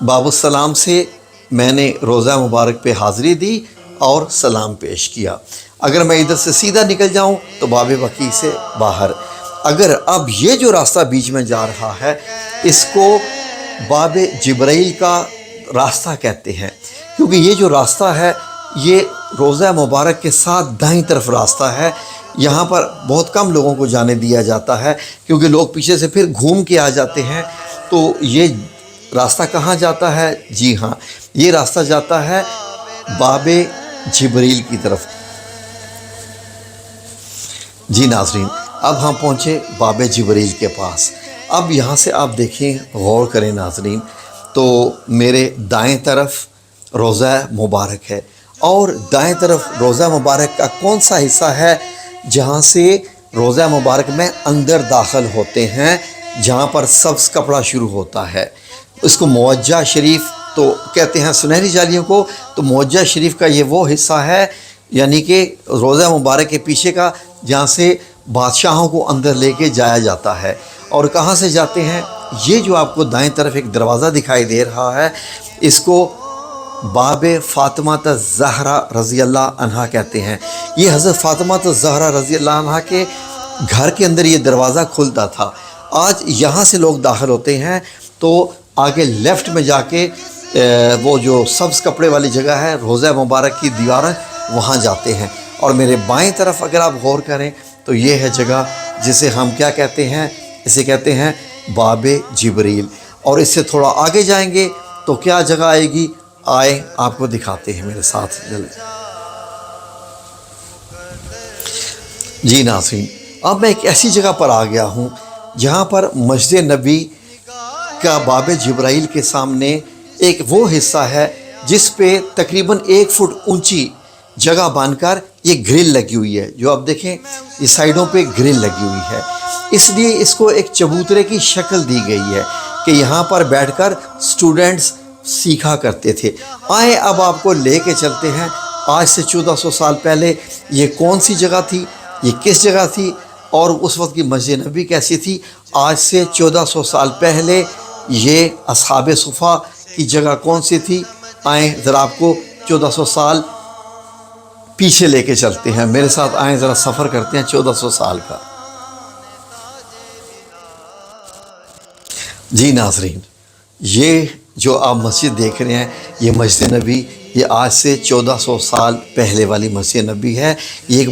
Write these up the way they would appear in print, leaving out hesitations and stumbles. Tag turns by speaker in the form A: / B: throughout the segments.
A: बाबुस्सलाम से मैंने रोज़ा मुबारक पे हाज़िरी दी और सलाम पेश किया। अगर मैं इधर से सीधा निकल जाऊं तो बाब बकी से बाहर। अगर अब ये जो रास्ता बीच में जा रहा है इसको बाब जिब्राइल का रास्ता कहते हैं, क्योंकि ये जो रास्ता है ये रोज़ा मुबारक के साथ दाईं तरफ रास्ता है। यहाँ पर बहुत कम लोगों को जाने दिया जाता है क्योंकि लोग पीछे से फिर घूम के आ जाते हैं। तो ये रास्ता कहाँ जाता है? जी हाँ, ये रास्ता जाता है बाबे जिब्रील की तरफ। जी नाज़रीन, अब हम पहुँचे बाबे जिब्रील के पास। अब यहाँ से आप देखें, गौर करें नाज़रीन, तो मेरे दाएं तरफ रोज़ा मुबारक है और दाएं तरफ रोज़ा मुबारक का कौन सा हिस्सा है जहाँ से रोज़ा मुबारक में अंदर दाखिल होते हैं, जहाँ पर सब्ज़ कपड़ा शुरू होता है। इसको मुवज्जा शरीफ तो कहते हैं, सुनहरी जालियों को। तो मुवज्जा शरीफ का ये वो हिस्सा है, यानी कि रोज़ा मुबारक के पीछे का, जहाँ से बादशाहों को अंदर लेके जाया जाता है। और कहाँ से जाते हैं? ये जो आपको दाएं तरफ एक दरवाज़ा दिखाई दे रहा है, इसको बाब फ़ातिमा ज़हरा रज़ी अल्लाह अन्हा कहते हैं। ये हज़रत फ़ातिमा ज़हरा रज़ी अल्लाह अन्हा के घर के अंदर ये दरवाज़ा खुलता था। आज यहाँ से लोग दाखिल होते हैं तो आगे लेफ़्ट में जाके वो जो सब्ज़ कपड़े वाली जगह है, रोज़ा मुबारक की दीवार, वहाँ जाते हैं। और मेरे बाएं तरफ अगर आप गौर करें तो ये है जगह जिसे हम क्या कहते हैं? इसे कहते हैं बाबे जिब्रील। और इससे थोड़ा आगे जाएंगे तो क्या जगह आएगी? आए आपको दिखाते हैं मेरे साथ चले। जी नाज़रीन, अब मैं एक ऐसी जगह पर आ गया हूँ जहाँ पर मस्जिद नबी का बाब जिब्राइल के सामने एक वो हिस्सा है जिस पे तकरीबन 1 फुट ऊंची जगह बांधकर ये ग्रिल लगी हुई है। जो आप देखें, ये साइडों पे ग्रिल लगी हुई है, इसलिए इसको एक चबूतरे की शक्ल दी गई है कि यहाँ पर बैठकर स्टूडेंट्स सीखा करते थे। आए अब आपको लेके चलते हैं, आज से 1400 साल पहले ये कौन सी जगह थी, ये किस जगह थी और उस वक्त की मस्जिद नबी कैसी थी। आज से 1400 साल पहले ये असहाबे सुफ़ा की जगह कौन सी थी। आए ज़रा आपको 1400 साल पीछे लेके चलते हैं, मेरे साथ आए ज़रा सफ़र करते हैं 1400 साल का। जी नाज़रीन, ये जो आप मस्जिद देख रहे हैं, ये मस्जिद नबी, ये आज से 1400 साल पहले वाली मस्जिद नबी है। ये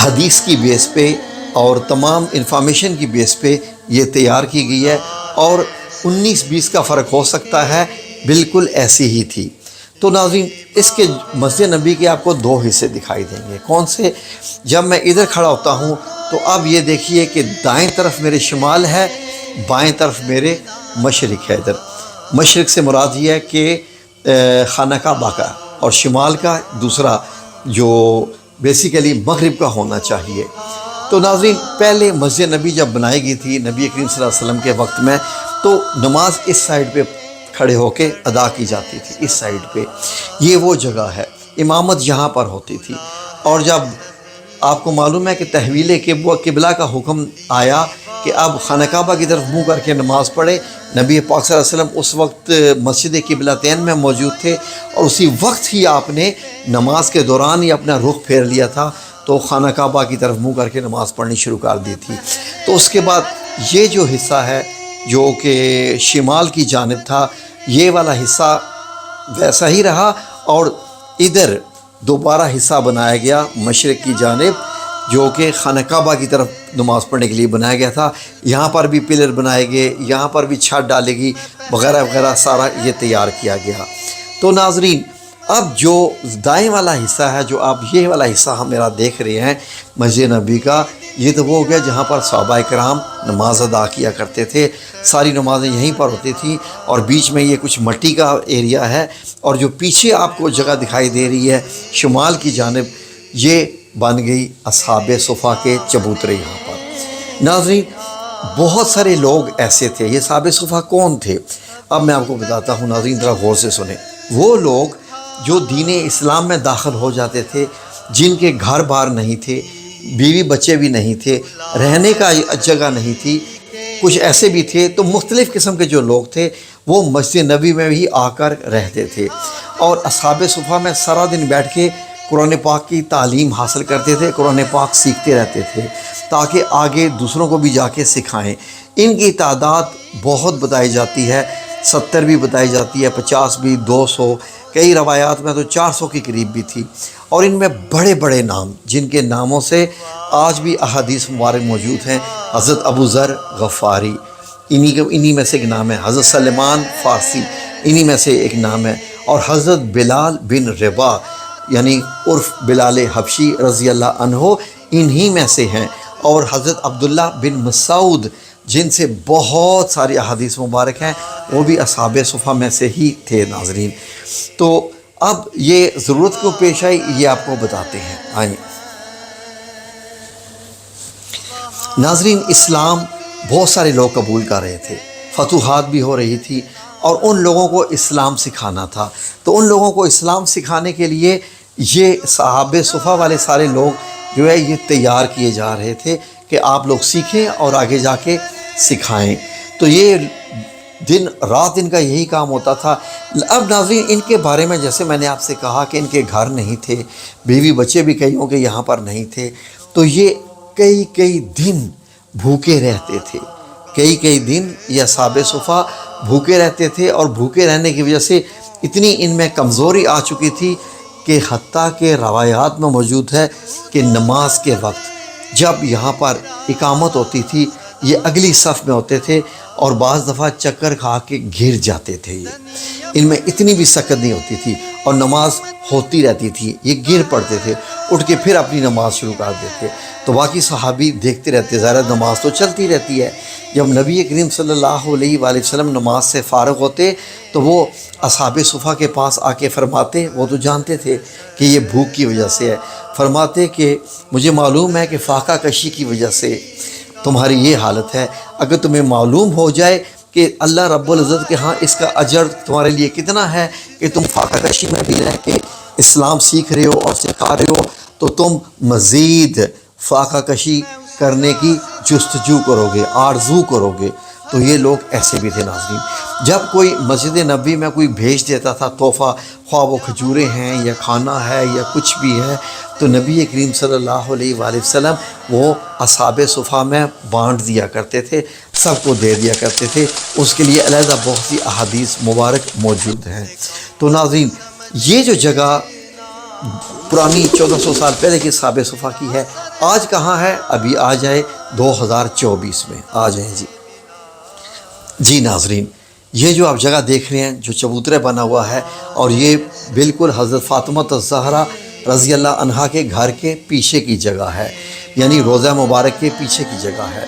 A: हदीस की बेस पे और तमाम इन्फॉर्मेशन की बेस पे ये तैयार की गई है और 19-20 का फ़र्क हो सकता है, बिल्कुल ऐसी ही थी। तो नाज़रीन, इसके मस्जिद नबी के आपको 2 हिस्से दिखाई देंगे। कौन से? जब मैं इधर खड़ा होता हूँ तो अब ये देखिए कि दाएं तरफ मेरे शुमाल है, बाएं तरफ मेरे मशरिक़ है। इधर मशरिक़ से मुराद ये है कि खाना काबा का, और शुमाल का दूसरा जो बेसिकली मगरिब का होना चाहिए। तो नाज़रीन, पहले मस्जिद नबी जब बनाई गई थी नबी करीम सल्लल्लाहु अलैहि वसल्लम के वक्त में, तो नमाज इस साइड पे खड़े होके अदा की जाती थी। इस साइड पे ये वो जगह है, इमामत यहाँ पर होती थी। और जब आपको मालूम है कि तहवील किबला का हुक्म आया कि अब खाना काबा की तरफ मुँह करके नमाज़ पढ़े, नबी पाक सल्लल्लाहु अलैहि वसल्लम उस वक्त मस्जिद किबलतैन में मौजूद थे और उसी वक्त ही आपने नमाज के दौरान ही अपना रुख फेर लिया था, तो खाना काबा की तरफ मुँह करके नमाज़ पढ़नी शुरू कर दी थी। तो उसके बाद ये जो हिस्सा है जो कि शिमाल की जानिब था, ये वाला हिस्सा वैसा ही रहा और इधर दोबारा हिस्सा बनाया गया मशरिक़ की जानिब, जो कि खाना काबा की तरफ नमाज़ पढ़ने के लिए बनाया गया था। यहाँ पर भी पिलर बनाए गए, यहाँ पर भी छत डालेगी वगैरह वगैरह, सारा ये तैयार किया गया। तो नाज़रीन, अब जो दाएं वाला हिस्सा है, जो आप ये वाला हिस्सा हम मेरा देख रहे हैं मस्जिद नबी का, ये तो वो हो गया जहाँ पर सहाबा कराम नमाज अदा किया करते थे। सारी नमाज़ें यहीं पर होती थी और बीच में ये कुछ मिट्टी का एरिया है। और जो पीछे आपको जगह दिखाई दे रही है शुमाल की जानिब, ये बन गई असहाबे सुफ़ा के चबूतरे। यहाँ पर नाज़रीन बहुत सारे लोग ऐसे थे। ये असहाबे सुफ़ा कौन थे? अब मैं आपको बताता हूँ नाज़रीन, ज़रा गौर से सुने। वो लोग जो दीन इस्लाम में दाखिल हो जाते थे, जिनके घर बार नहीं थे, बीवी बच्चे भी नहीं थे, रहने का जगह नहीं थी, کچھ ایسے بھی تھے، تو مختلف قسم کے جو لوگ تھے وہ مسجد نبی میں بھی آ کر رہتے تھے، اور اصحاب صفہ میں سارا دن بیٹھ کے قرآن پاک کی تعلیم حاصل کرتے تھے، قرآن پاک سیکھتے رہتے تھے تاکہ آگے دوسروں کو بھی جا کے سکھائیں۔ ان کی تعداد بہت بتائی جاتی ہے، 70 بھی بتائی جاتی ہے، 50 بھی، 200، کئی روایات میں تو 400 کے قریب بھی تھی، اور ان میں بڑے بڑے نام جن کے ناموں سے آج بھی احادیث مبارک موجود ہیں۔ حضرت ابو ذر غفاری انہی میں سے ایک نام ہے، حضرت سلمان فارسی انہی میں سے ایک نام ہے، اور حضرت بلال بن رباح یعنی عرف بلال حبشی رضی اللہ عنہ انہی میں سے ہیں، اور حضرت عبداللہ بن مسعود جن سے بہت ساری احادیث مبارک ہیں وہ بھی اصحاب صفہ میں سے ہی تھے۔ ناظرین، تو اب یہ ضرورت کیوں پیش آئی یہ آپ کو بتاتے ہیں، آئیں۔ ناظرین، اسلام بہت سارے لوگ قبول کر رہے تھے، فتوحات بھی ہو رہی تھی، اور ان لوگوں کو اسلام سکھانا تھا، تو ان لوگوں کو اسلام سکھانے کے لیے یہ صحابہ صفہ والے سارے لوگ جو ہے یہ تیار کیے جا رہے تھے کہ آپ لوگ سیکھیں اور آگے جا کے سکھائیں۔ تو یہ دن رات ان کا یہی کام ہوتا تھا۔ اب ناظرین، ان کے بارے میں جیسے میں نے آپ سے کہا کہ ان کے گھر نہیں تھے، بیوی بچے بھی کئیوں کے یہاں پر نہیں تھے، تو یہ کئی دن بھوکے رہتے تھے، کئی دن یہ اصحاب صفہ بھوکے رہتے تھے، اور بھوکے رہنے کی وجہ سے اتنی ان میں کمزوری آ چکی تھی کہ حتیٰ کہ روایات میں موجود ہے کہ نماز کے وقت جب یہاں پر اقامت ہوتی تھی یہ اگلی صف میں ہوتے تھے، اور بعض دفعہ چکر کھا کے گر جاتے تھے۔ ان میں اتنی بھی سکت نہیں ہوتی تھی، اور نماز ہوتی رہتی تھی، یہ گر پڑتے تھے، اٹھ کے پھر اپنی نماز شروع کر دیتے، تو باقی صحابی دیکھتے رہتے، ظاہر نماز تو چلتی رہتی ہے۔ جب نبی کریم صلی اللہ علیہ وآلہ وسلم نماز سے فارغ ہوتے تو وہ اصحاب صفہ کے پاس آ کے فرماتے، وہ تو جانتے تھے کہ یہ بھوک کی وجہ سے ہے، فرماتے کہ مجھے معلوم ہے کہ فاقہ کشی کی وجہ سے تمہاری یہ حالت ہے، اگر تمہیں معلوم ہو جائے کہ اللہ رب العزت کے ہاں اس کا اجر تمہارے لیے کتنا ہے کہ تم فاقہ کشی میں بھی رہ کے اسلام سیکھ رہے ہو اور سکھا رہے ہو، تو تم مزید فاقہ کشی کرنے کی جستجو کرو گے، آرزو کرو گے۔ تو یہ لوگ ایسے بھی تھے۔ ناظرین، جب کوئی مسجد نبی میں کوئی بھیج دیتا تھا تحفہ، خواہ وہ کھجوریں ہیں یا کھانا ہے یا کچھ بھی ہے، تو نبی کریم صلی اللہ علیہ وآلہ وسلم وہ اصحاب صفہ میں بانٹ دیا کرتے تھے، سب کو دے دیا کرتے تھے۔ اس کے لیے علیحدہ بہت سی احادیث مبارک موجود ہیں۔ تو ناظرین، یہ جو جگہ پرانی 1400 سال پہلے کی اصحاب صفہ کی ہے، آج کہاں ہے؟ ابھی آ جائے 2024 میں آ جائیں جی ناظرین، یہ جو آپ جگہ دیکھ رہے ہیں جو چبوترے بنا ہوا ہے، اور یہ بالکل حضرت فاطمہ الزہرا رضی اللہ عنہا کے گھر کے پیچھے کی جگہ ہے، یعنی روضہ مبارک کے پیچھے کی جگہ ہے۔